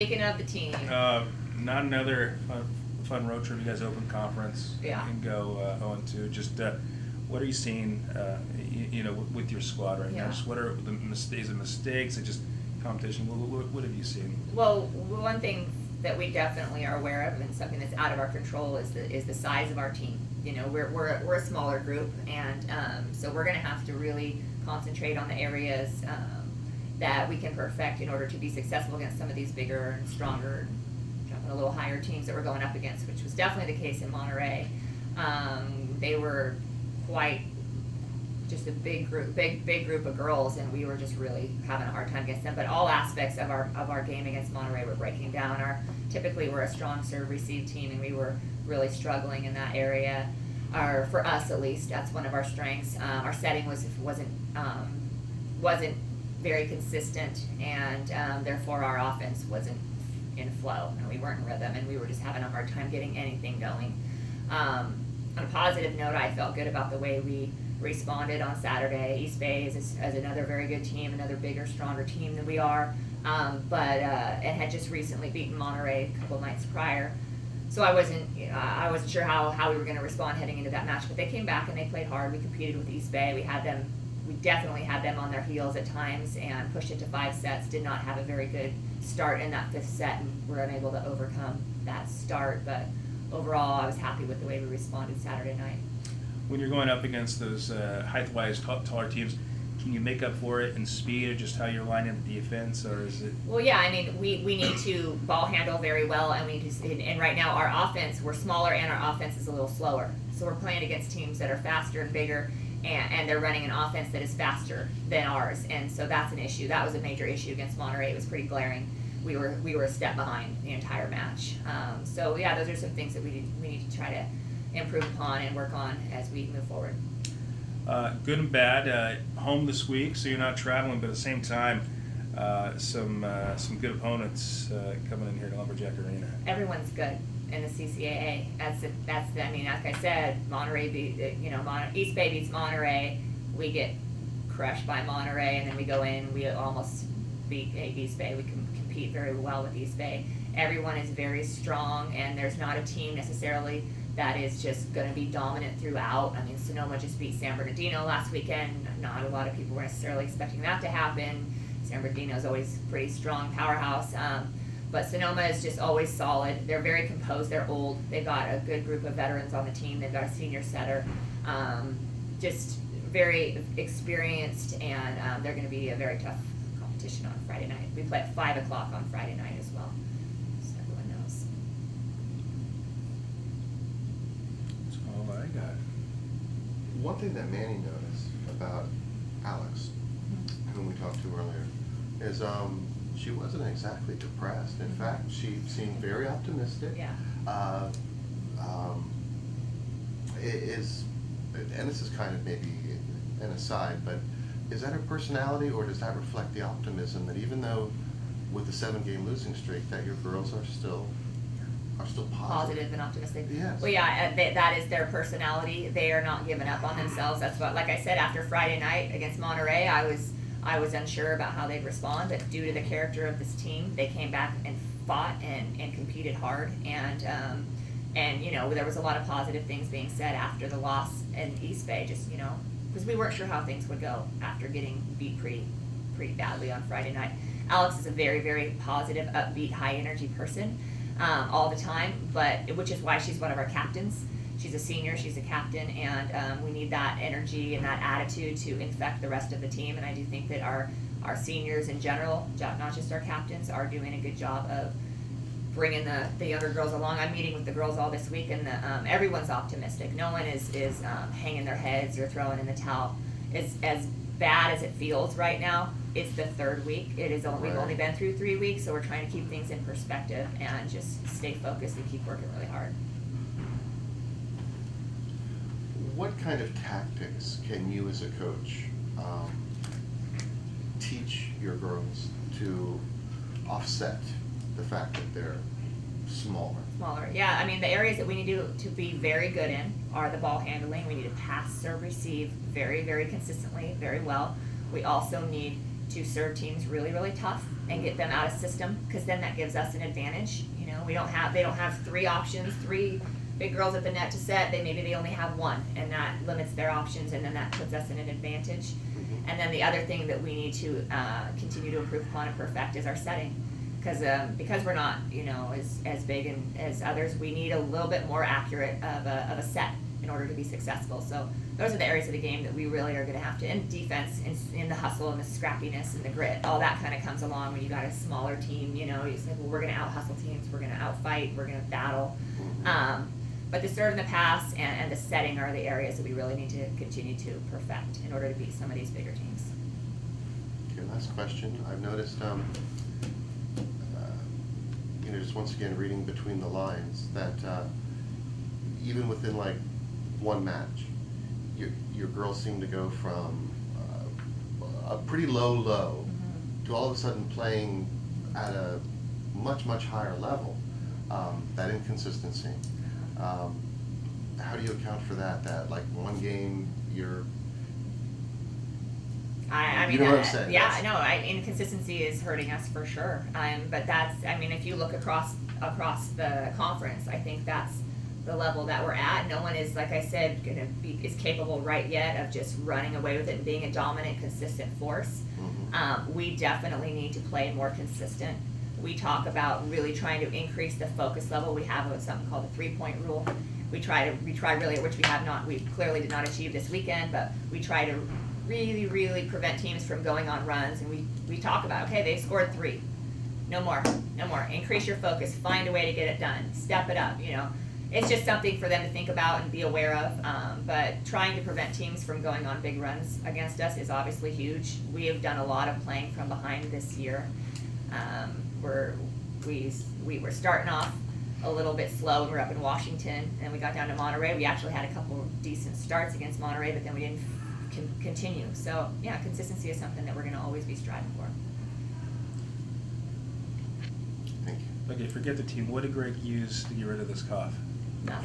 Speaking of the team, Not another fun road trip. You guys open conference Yeah. and go 0-2. Just what are you seeing? With your squad right now. Yeah. Just what are the mistakes? Mistakes? Or just competition? What have you seen? well, one thing that we definitely are aware of, and something that's out of our control, is the size of our team. We're a smaller group, and so we're going to have to really concentrate on the areas that we can perfect in order to be successful against some of these bigger and stronger, jumping a little higher teams that we're going up against, which was definitely the case in Monterey. They were quite just a big group of girls, and we were just really having a hard time against them. But all aspects of our game against Monterey were breaking down. Typically we're a strong serve receive team, and we were really struggling in that area. For us at least, that's one of our strengths. Our setting wasn't very consistent, and therefore our offense wasn't in flow, and we weren't in rhythm, and we were just having a hard time getting anything going. On a positive note, I felt good about the way we responded on Saturday. East Bay is another very good team, another bigger, stronger team than we are, and had just recently beaten Monterey a couple nights prior. So I wasn't sure how we were going to respond heading into that match, but they came back and they played hard. We competed with East Bay. We definitely had them on their heels at times and pushed it to 5 sets. Did not have a very good start in that 5th set, and were unable to overcome that start. But overall, I was happy with the way we responded Saturday night. When you're going up against those height-wise taller teams, can you make up for it in speed, or just how you're lining up the defense, or is it? Well, yeah, I mean, we need to ball handle very well, and and right now our offense, we're smaller and our offense is a little slower. So we're playing against teams that are faster and bigger, and they're running an offense that is faster than ours, and so that's an issue. That was a major issue against Monterey. It was pretty glaring. We were a step behind the entire match. So yeah, those are some things that we need to try to improve upon and work on as we move forward. Good and bad. Home this week, so you're not traveling, but at the same time, some good opponents coming in here to Lumberjack Arena. Everyone's good in the CCAA. I mean, like I said, East Bay beats Monterey. We get crushed by Monterey, and then we go in. We almost beat East Bay. We can compete very well with East Bay. Everyone is very strong, and there's not a team necessarily that is just going to be dominant throughout. I mean, Sonoma just beat San Bernardino last weekend. Not a lot of people were necessarily expecting that to happen. San Bernardino is always a pretty strong powerhouse. But Sonoma is just always solid. They're very composed. They're old. They've got a good group of veterans on the team. They've got a senior setter. Just very experienced, and they're going to be a very tough competition on Friday night. We play at 5 o'clock on Friday night as well, so everyone knows. That's all I got. One thing that Manny noticed about Alex, whom we talked to earlier, is she wasn't exactly depressed. In fact, she seemed very optimistic. Yeah. And this is kind of maybe an aside, but is that her personality, or does that reflect the optimism that even though with the 7-game losing streak, that your girls are still positive And optimistic. Yes. Well, yeah, that is their personality. They are not giving up on themselves. That's what, like I said, after Friday night against Monterey, I was unsure about how they'd respond, but due to the character of this team, they came back and fought and competed hard, and there was a lot of positive things being said after the loss in East Bay, just because we weren't sure how things would go after getting beat pretty badly on Friday night. Alex is a very, very positive, upbeat, high energy person all the time, which is why she's one of our captains. She's a senior, she's a captain, and we need that energy and that attitude to infect the rest of the team. And I do think that our seniors in general, not just our captains, are doing a good job of bringing the younger girls along. I'm meeting with the girls all this week, and everyone's optimistic. No one is hanging their heads or throwing in the towel. It's as bad as it feels right now. It's the 3rd week. We've only been through 3 weeks, so we're trying to keep things in perspective and just stay focused and keep working really hard. What kind of tactics can you as a coach teach your girls to offset the fact that they're smaller? Yeah. I mean, the areas that we need to be very good in are the ball handling. We need to pass, serve, receive very, very consistently, very well. We also need to serve teams really, really tough and get them out of system, because then that gives us an advantage. You know, they don't have 3 options, 3 big girls at the net to set. Maybe they only have 1, and that limits their options, and then that puts us in an advantage. Mhm. And then the other thing that we need to continue to improve upon and perfect is our setting, because we're not, you know, as big and as others, we need a little bit more accurate of a set in order to be successful. So those are the areas of the game that we really are going to have to, in defense, in the hustle and the scrappiness and the grit, all that kind of comes along when you got a smaller team. You know, you say, well, we're going to out hustle teams, we're going to out fight, we're going to battle. But the serve and the pass and the setting are the areas that we really need to continue to perfect in order to beat some of these bigger teams. Okay, last question. I've noticed, you know, just once again reading between the lines, that even within like one match, your girls seem to go from a pretty low to all of a sudden playing at a much higher level. That inconsistency. How do you account for that? That like one game you're. I mean, you know what I'm saying? yeah, no, inconsistency is hurting us for sure. But that's, I mean, if you look across the conference, I think that's the level that we're at. No one is, like I said, is capable right yet of just running away with it and being a dominant, consistent force. We definitely need to play more consistent. We talk about really trying to increase the focus level. We have something called the 3-point rule. We try really, which we clearly did not achieve this weekend, but we try to really prevent teams from going on runs. And we talk about, okay, they scored 3. No more. Increase your focus. Find a way to get it done. Step it up, you know. It's just something for them to think about and be aware of. But trying to prevent teams from going on big runs against us is obviously huge. We have done a lot of playing from behind this year. We were starting off a little bit slow when we were up in Washington, and we got down to Monterey. We actually had a couple of decent starts against Monterey, but then we didn't continue. So yeah, consistency is something that we're going to always be striving for. Thank you. Okay, forget the team. What did Greg use to get rid of this cough?